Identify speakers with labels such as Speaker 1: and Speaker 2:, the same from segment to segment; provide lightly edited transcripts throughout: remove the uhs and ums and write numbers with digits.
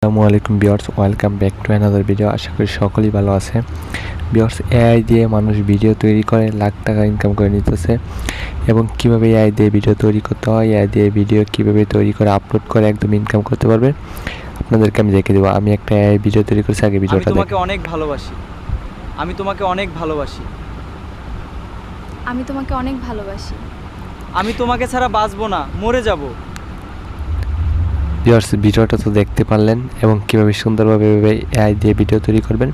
Speaker 1: আসসালামু আলাইকুম viewers, welcome back to another video. আশা করি সকলেই ভালো আছে। ভিউয়ার্স, এআই দিয়ে মানুষ ভিডিও তৈরি করে লাখ টাকা ইনকাম করে নিতেছে এবং কীভাবে এআই দিয়ে ভিডিও তৈরি করতে হয়, এআই দিয়ে ভিডিও কীভাবে তৈরি করে আপলোড করে একদম ইনকাম করতে পারবে আপনাদেরকে আমি দেখে দেবো। আমি একটা এআই ভিডিও তৈরি করছি, আগে ভিডিওটা
Speaker 2: আমি তোমাকে অনেক ভালোবাসি। আমি তোমাকে অনেক ভালোবাসি।
Speaker 3: আমি তোমাকে অনেক ভালোবাসি।
Speaker 2: আমি তোমাকে ছাড়া বাঁচবো না, মরে যাব।
Speaker 1: ভিউয়ার্স, ভিডিওটা তো দেখতে পারলেন এবং কীভাবে সুন্দরভাবে এআই দিয়ে ভিডিও তৈরি করবেন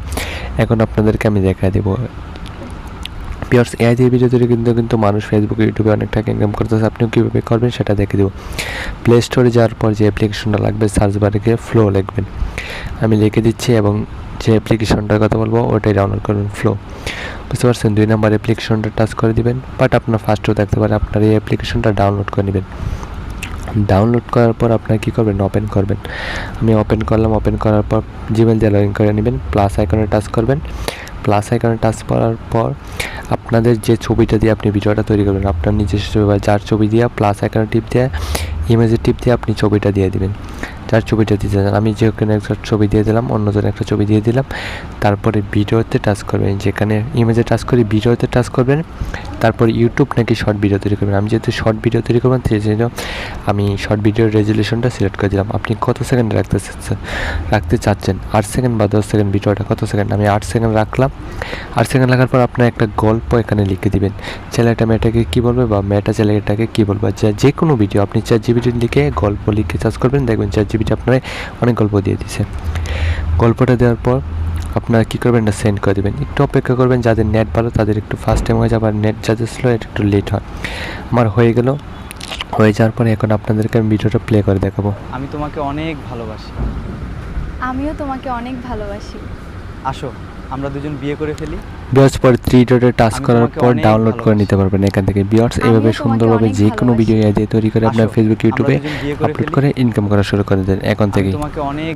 Speaker 1: এখন আপনাদেরকে আমি দেখাই দেবো। ভিউয়ার্স, এআই দিয়ে ভিডিও তৈরি কিন্তু মানুষ ফেসবুকে, ইউটিউবে অনেক টাকা ইনকাম করতেছে। আপনিও কীভাবে করবেন সেটা দেখে দেবো। প্লে স্টোরে যাওয়ার পর যে অ্যাপ্লিকেশনটা লাগবে, সার্চ বারে গিয়ে ফ্লো লিখবেন। আমি লিখে দিচ্ছি এবং যে অ্যাপ্লিকেশনটার কথা বলবো ওটাই ডাউনলোড করবেন, ফ্লো। বুঝতে পারছেন? 2 নম্বর অ্যাপ্লিকেশনটা টাচ করে দিবেন, বাট আপনার ফার্স্টেও থাকতে পারে। আপনার এই অ্যাপ্লিকেশনটা ডাউনলোড করে নেবেন। ডাউনলোড করার পর আপনার কী করবেন, ওপেন করবেন। আমি ওপেন করলাম। ওপেন করার পর জিমেল দিয়ে লগ ইন করে নেবেন। প্লাস আইকনে টাচ করবেন। প্লাস আইকনে টাচ করার পর আপনাদের যে ছবিটা দিয়ে আপনি ভিডিওটা তৈরি করবেন, আপনার নিজস্ব যার ছবি দিয়ে প্লাস আইকনে টিপ দিয়ে, ইমেজের টিপ দিয়ে আপনি ছবিটা দিয়ে দিবেন। যার ছবিটা দিতে চান, আমি যেখানে একটা ছবি দিয়ে দিলাম, অন্যজন একটা ছবি দিয়ে দিলাম। তারপরে ভিডিওতে টাচ করবেন, যেখানে ইমেজে টাচ করে ভিডিওতে টাচ করবেন। তারপর ইউটিউব নাকি শর্ট ভিডিও তৈরি করবেন। আমি যেহেতু শর্ট ভিডিও তৈরি করবেন সেই জন্য আমি শর্ট ভিডিওর রেজুলেশনটা সিলেক্ট করে দিলাম। আপনি কত সেকেন্ড রাখতে চাচ্ছেন, 8 সেকেন্ড বা 10 সেকেন্ড, ভিডিওটা কত সেকেন্ড, আমি 8 সেকেন্ড রাখলাম। 8 সেকেন্ড রাখার পর আপনার একটা গল্প এখানে লিখে দিবেন। ছেলেটা মেয়েটাকে কী বলবে বা মেয়েটা ছেলেটাকে কী বলবে, যে কোনো ভিডিও আপনি ChatGPT লিখে গল্প লিখে সার্চ করবেন, দেখবেন ChatGPT আপনার অনেক গল্প দিয়ে দিছে। গল্পটা দেওয়ার পর আপনারা কী করবেন, না সেন্ড করে দেবেন। একটু অপেক্ষা করবেন, যাদের নেট ভালো তাদের একটু ফার্স্ট টাইম হয়ে যাবে, আর নেট যাদের স্লো এটা একটু লেট হয়। আমার হয়ে গেল। হয়ে যাওয়ার পরে এখন আপনাদেরকে আমি ভিডিওটা প্লে করে দেখাবো।
Speaker 2: আমি তোমাকে অনেক ভালোবাসি।
Speaker 3: আমিও তোমাকে অনেক ভালোবাসি।
Speaker 2: আসো আমরা দুজন বিয়ে করে ফেলি।
Speaker 1: ভিউয়ার্স, পরে 3 ডটে টাচ করার পর ডাউনলোড করে নিতে পারবেন এখান থেকে। ভিউয়ার্স, এভাবে সুন্দরভাবে যে কোনো ভিডিও এআই দিয়ে তৈরি করে আপনার ফেসবুক, ইউটিউবে আপলোড করে ইনকাম করা শুরু করে দেন এখন থেকে।
Speaker 2: তোমাকে অনেক